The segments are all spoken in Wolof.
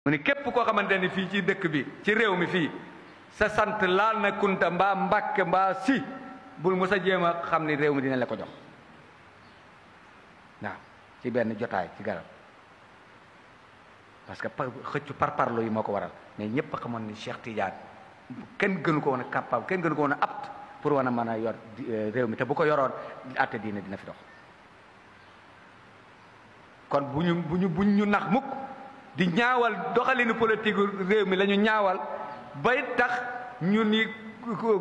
mu ni képp koo xamante ni fii ci dëkk bi ci réew mi fii sa sant laal na Kunta mbaa Mbàkke mbaa si bul mu sa jéem a xam ni réew mi dina la ko jox waaw ci benn jotaay ci garab parce que xëccu parlo yi moo ko waral mais ñëpp a xamoon ni Cheikh Tidiane kenn gënu ko woon a capable kenn gënu ko woon a apte pour war a mën a yor réew mi te bu ko yoroon àtte diine dina fi dox kon bu ñu nax mukk di ñaawal doxalinu politique réew mi la ñu ñaawal bay tax ñu ni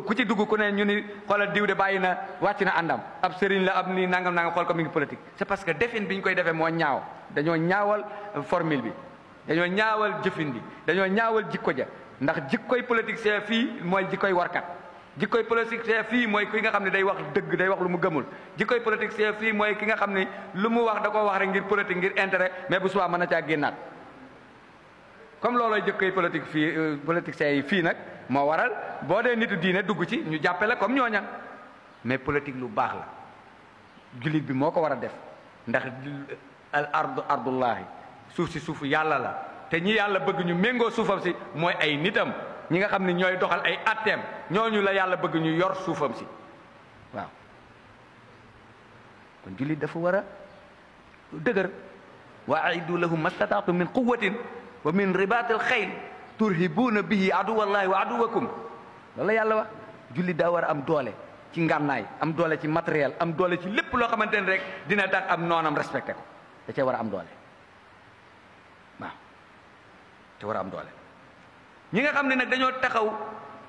ku ci dugg ku ne ñu ni xoolal diw de bàyyi na wàcc na àndam ab sëriñ la ab ni nangam nangam xool ko mi ngi politique c'est parce que defin bi ñu koy defee moo ñaaw dañoo ñaawal formule bi dañoo ñaawal jëfin bi dañoo ñaawal jikko ja ndax jikkoy politicien fii mooy jikkoy warkat jikkoy politicien fii mooy ki nga xam ne day wax dëgg day wax lu mu gëmul jikkoy politicien fii mooy ki nga xam ne lu mu wax da ko wax rek ngir politique ngir intérêt mais bu subaa mën na caa génnaat comme loolooy jikkoy politique fii politiciens yi fii nag moo waral boo dee nitu diine dugg ci ñu jàppe la comme ñooña mais politique lu baax la jullit bi moo ko war a def ndax al ardu ardullahi suuf si suufu yàlla la te ñi yàlla bëgg ñu méngoo suufam si mooy ay nitam ñi nga xam ne ñooy doxal ay atteem ñooñu la yàlla bëgg ñu yor suufam si waaw kon jullit dafa war a dëgër wa aidu lahum mastataatum min quwatin wa min ribatil xayl turhibuuna bihi aduwallahi wa aduwakum loolu la yàlla wax jullit daa war a am doole ci ngànnaay am doole ci matériel am doole ci lépp loo xamante ne rek dina tax am noonam respecté ko da cee war a am doole waaw te war a am doole ñi nga xam ne nag dañoo taxaw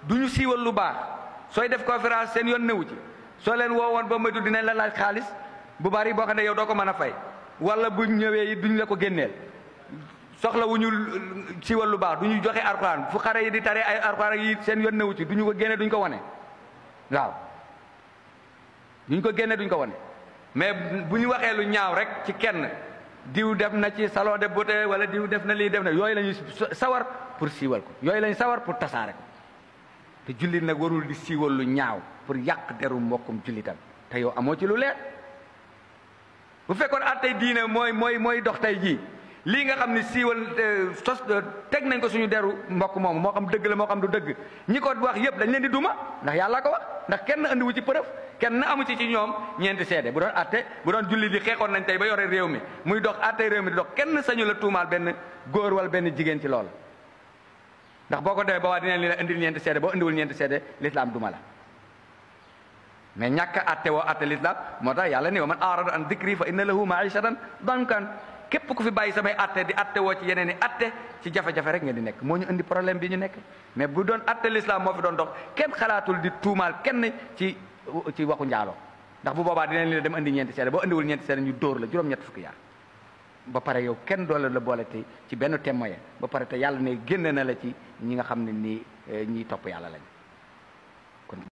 du ñu siiwal lu baax sooy def conférence seen yoon newu ci soo leen woowoon ba moytu dinañ la laaj xaalis bu bari boo xam ne yow doo ko mën a fay wala bu ñëwee duñ la ko génneel soxla wu ñu siiwal lu baax du ñu joxe alxuraan fu xare yi di tare ay alxuraan yi seen yoon newu ci du ñu ko génne duñ ko wane waaw duñ ko génne duñ ko wane mais bu ñu waxee lu ñaaw rek ci kenn diw def na ci salon de beauté wala diw def na lii def na yooyu la ñuy sawar pour siiwal ko yooyu la ñu sawar pour tasaare ko te jullit nag warul di siiwal lu ñaaw pour yàq deru mbokkum jullitam te yow amoo ci lu leer bu fekkoon attey diine mooy dox tey jii lii nga xam ne siiwal sos teg nañ ko suñu deru mbokk moomu moo xam dëgg la moo xam du dëgg ñi ko wax yëpp dañ leen di duma ndax yàlla ko wax ndax kenn andiwu ci preuve kenn amu ci ñoom ñeenti seede bu doon atte bu doon julli di xeexoon nañ tey ba yore réew mi muy dox atte réew mi di dox kenn sañu la tuumaal benn góor wala benn jigéen ci loolu ndax boo ko defee ba waa dinañ la indil ñeenti seede boo indiwul ñeenti seede l'islam duma la mais ñàkk a atte woo atte l'islam moo tax yàlla ni wa man arada an dikri fa inna lahu maishatan dankan képp ku fi bàyyi samay atte di atte woo ci yeneen i atte ci jafe-jafe rek ngeen di nekk moo ñu indi problème bi ñu nekk mais bu doon atte l'islam moo fi doon dox kenn xalaatul di tuumaal kenn ci waxu njaaloo ndax bu boobaa dinañ leen dem indi ñeenti seede boo indiwul ñeenti seede ñu dóor la juróom-ñett fukki yar ba pare yow kenn doole la boole te ci benn témoin ba pare te yàlla ne génn na la ci ñi nga xam ne nii ñiy topp yàlla lañ